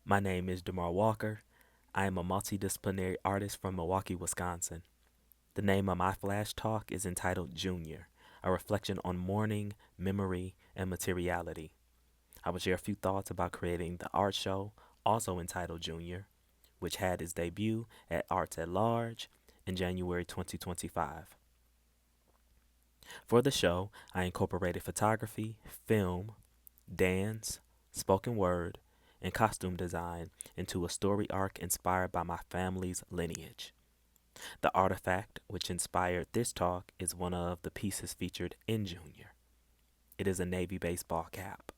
My name is Dwayne Walker. I am a multidisciplinary artist from Milwaukee, Wisconsin. The name of my flash talk is entitled Junior, a reflection on mourning, memory, and materiality. I will share a few thoughts about creating the art show, also entitled Junior, which had its debut at Arts at Large in January 2025. For the show, I incorporated photography, film, dance, spoken word, and costume design into a story arc inspired by my family's lineage. The artifact which inspired this talk is one of the pieces featured in Junior. It is a Navy baseball cap.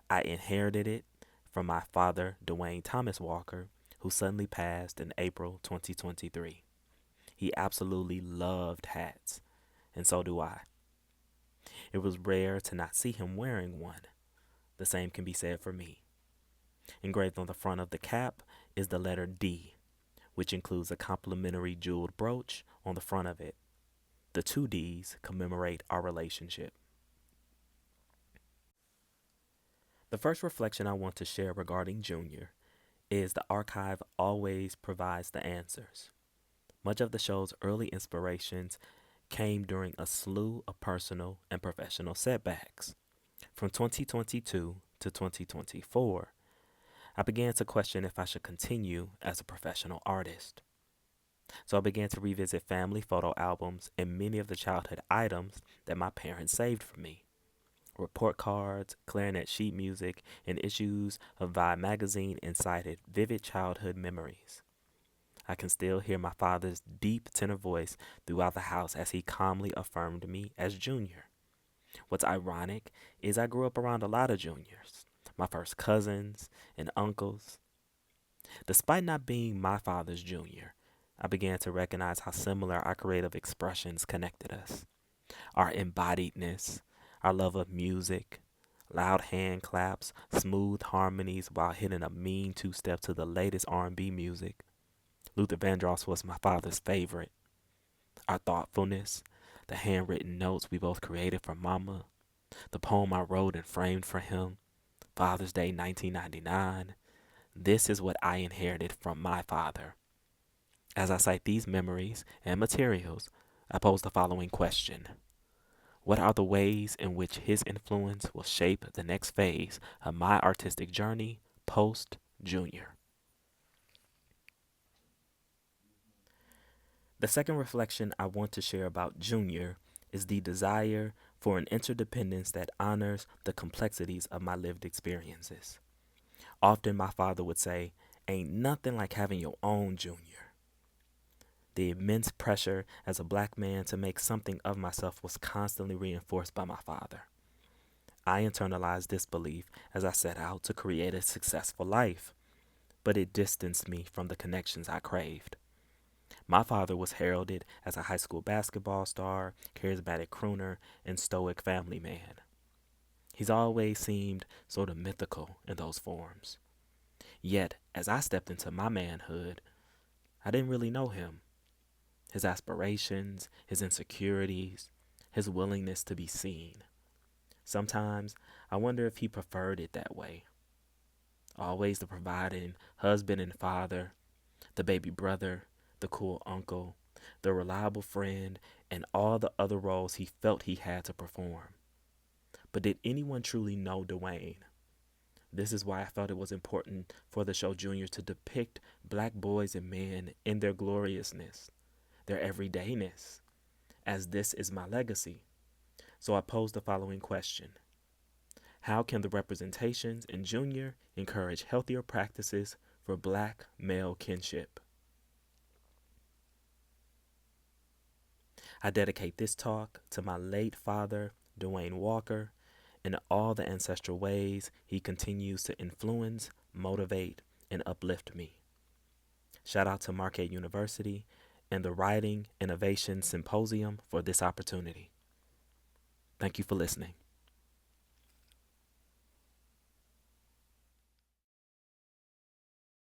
I inherited it from my father, Dwayne Thomas Walker, who suddenly passed in April 2023. He absolutely loved hats, and so do I. It was rare to not see him wearing one. The same can be said for me. Engraved on the front of the cap is the letter D, which includes a complimentary jeweled brooch on the front of it. The two D's commemorate our relationship. The first reflection I want to share regarding Junior is the archive always provides the answers. Much of the show's early inspirations came during a slew of personal and professional setbacks. From 2022 to 2024, I began to question if I should continue as a professional artist. So I began to revisit family photo albums and many of the childhood items that my parents saved for me. Report cards, clarinet sheet music, and issues of Vibe magazine incited vivid childhood memories. I can still hear my father's deep tenor voice throughout the house as he calmly affirmed me as Junior. What's ironic is I grew up around a lot of juniors, my first cousins and uncles. Despite not being my father's junior, I began to recognize how similar our creative expressions connected us. Our embodiedness, our love of music, loud hand claps, smooth harmonies while hitting a mean two-step to the latest R&B music. Luther Vandross was my father's favorite. Our thoughtfulness, the handwritten notes we both created for Mama, the poem I wrote and framed for him, Father's Day 1999. This is what I inherited from my father. As I cite these memories and materials, I pose the following question. What are the ways in which his influence will shape the next phase of my artistic journey post-Junior? The second reflection I want to share about Junior is the desire for an interdependence that honors the complexities of my lived experiences. Often my father would say, "Ain't nothing like having your own Junior." The immense pressure as a black man to make something of myself was constantly reinforced by my father. I internalized this belief as I set out to create a successful life, but it distanced me from the connections I craved. My father was heralded as a high school basketball star, charismatic crooner, and stoic family man. He's always seemed sort of mythical in those forms. Yet, as I stepped into my manhood, I didn't really know him. His aspirations, his insecurities, his willingness to be seen. Sometimes I wonder if he preferred it that way. Always the providing husband and father, the baby brother, the cool uncle, the reliable friend, and all the other roles he felt he had to perform. But did anyone truly know Dwayne? This is why I felt it was important for the show Junior to depict black boys and men in their gloriousness, their everydayness, as this is my legacy. So I posed the following question. How can the representations in Junior encourage healthier practices for black male kinship? I dedicate this talk to my late father, Dwayne Walker, and all the ancestral ways he continues to influence, motivate, and uplift me. Shout out to Marquette University and the Writing Innovation Symposium for this opportunity. Thank you for listening.